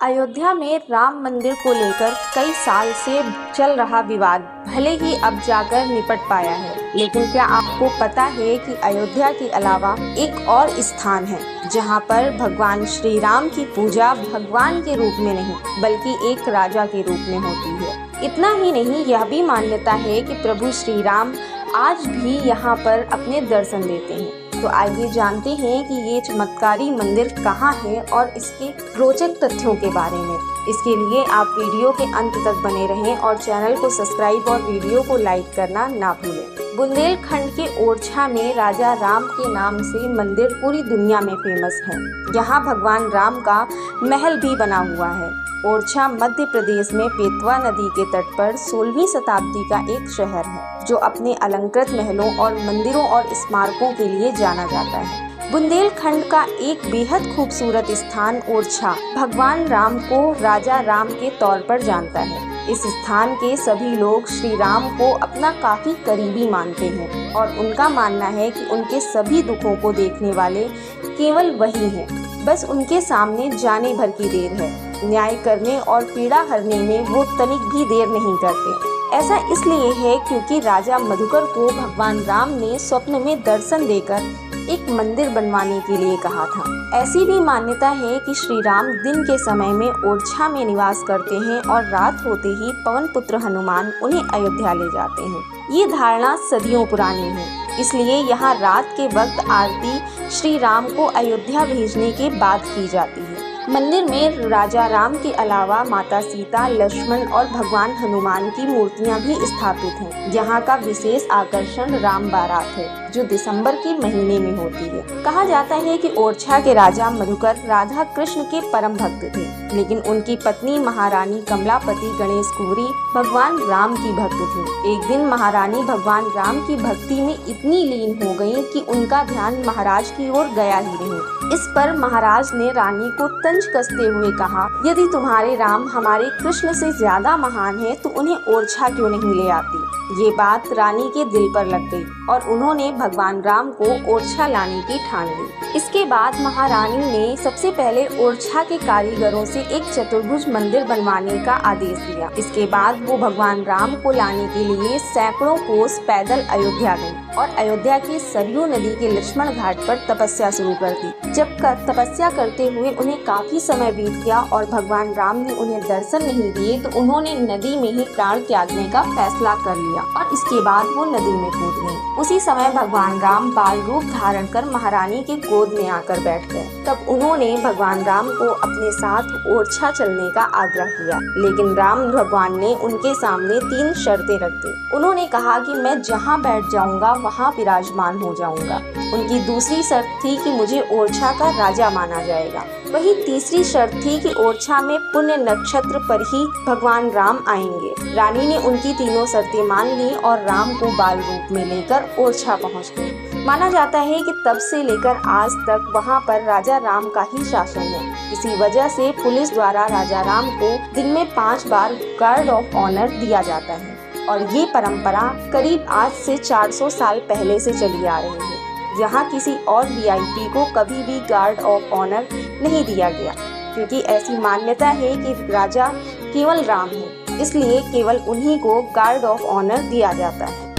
अयोध्या में राम मंदिर को लेकर कई साल से चल रहा विवाद भले ही अब जाकर निपट पाया है, लेकिन क्या आपको पता है कि अयोध्या के अलावा एक और स्थान है जहां पर भगवान श्री राम की पूजा भगवान के रूप में नहीं बल्कि एक राजा के रूप में होती है। इतना ही नहीं, यह भी मान्यता है कि प्रभु श्री राम आज भी यहाँ पर अपने दर्शन देते हैं। तो आइए जानते हैं कि ये चमत्कारी मंदिर कहाँ है और इसके रोचक तथ्यों के बारे में। इसके लिए आप वीडियो के अंत तक बने रहें और चैनल को सब्सक्राइब और वीडियो को लाइक करना ना भूलें। बुंदेलखंड के ओरछा में राजा राम के नाम से मंदिर पूरी दुनिया में फेमस है। यहाँ भगवान राम का महल भी बना हुआ है। ओरछा मध्य प्रदेश में बेतवा नदी के तट पर 16वीं शताब्दी का एक शहर है जो अपने अलंकृत महलों और मंदिरों और स्मारकों के लिए जाना जाता है। बुंदेलखंड का एक बेहद खूबसूरत स्थान ओरछा भगवान राम को राजा राम के तौर पर जानता है। इस स्थान के सभी लोग श्री राम को अपना काफी करीबी मानते हैं और उनका मानना है कि उनके सभी दुखों को देखने वाले केवल वही हैं। बस उनके सामने जाने भर की देर है। न्याय करने और पीड़ा हरने में वो तनिक भी देर नहीं करते। ऐसा इसलिए है क्योंकि राजा मधुकर को भगवान राम ने स्वप्न में दर्शन देकर एक मंदिर बनवाने के लिए कहा था। ऐसी भी मान्यता है कि श्री राम दिन के समय में ओरछा में निवास करते हैं और रात होते ही पवन पुत्र हनुमान उन्हें अयोध्या ले जाते हैं। ये धारणा सदियों पुरानी है, इसलिए यहाँ रात के वक्त आरती श्री राम को अयोध्या भेजने के बाद की जाती है। मंदिर में राजा राम के अलावा माता सीता, लक्ष्मण और भगवान हनुमान की मूर्तियां भी स्थापित हैं। यहाँ का विशेष आकर्षण राम बारात है जो दिसंबर के महीने में होती है। कहा जाता है कि ओरछा के राजा मधुकर राधा कृष्ण के परम भक्त थे, लेकिन उनकी पत्नी महारानी कमलापति गणेश कुंवरी भगवान राम की भक्त थी। एक दिन महारानी भगवान राम की भक्ति में इतनी लीन हो गयी कि उनका ध्यान महाराज की ओर गया ही नहीं। इस पर महाराज ने रानी को तंज कसते हुए कहा, यदि तुम्हारे राम हमारे कृष्ण से ज्यादा महान है तो उन्हें ओरछा क्यों नहीं ले आती। ये बात रानी के दिल पर लग गई और उन्होंने भगवान राम को ओरछा लाने की ठान ली। इसके बाद महारानी ने सबसे पहले ओरछा के कारीगरों से एक चतुर्भुज मंदिर बनवाने का आदेश दिया। इसके बाद वो भगवान राम को लाने के लिए सैकड़ों कोस पैदल अयोध्या गई और अयोध्या के सरयू नदी के लक्ष्मण घाट पर तपस्या शुरू कर दी। जब तपस्या करते हुए उन्हें काफी समय बीत गया और भगवान राम ने उन्हें दर्शन नहीं दिए तो उन्होंने नदी में ही प्राण त्यागने का फैसला कर लिया और इसके बाद वो नदी में कूद गई। उसी समय भगवान राम बाल रूप धारण कर महारानी के गोद में आकर बैठ गए। तब उन्होंने भगवान राम को अपने साथ ओरछा चलने का आग्रह किया, लेकिन राम भगवान ने उनके सामने 3 शर्तें रख दी। उन्होंने कहा कि मैं जहाँ बैठ जाऊंगा वहाँ विराजमान हो जाऊंगा। उनकी दूसरी शर्त थी कि मुझे ओरछा का राजा माना जाएगा। वही तीसरी शर्त थी कि ओरछा में पुण्य नक्षत्र पर ही भगवान राम आएंगे। रानी ने उनकी तीनों शर्तें मान ली और राम को बाल रूप में लेकर ओरछा पहुंच गई। माना जाता है कि तब से लेकर आज तक वहां पर राजा राम का ही शासन है। इसी वजह से पुलिस द्वारा राजा राम को दिन में 5 बार गार्ड ऑफ ऑनर दिया जाता है और ये परंपरा करीब आज से 400 साल पहले से चली आ रही है। यहाँ किसी और वीआईपी को कभी भी गार्ड ऑफ ऑनर नहीं दिया गया क्योंकि ऐसी मान्यता है कि राजा केवल राम है, इसलिए केवल उन्हीं को गार्ड ऑफ ऑनर दिया जाता है।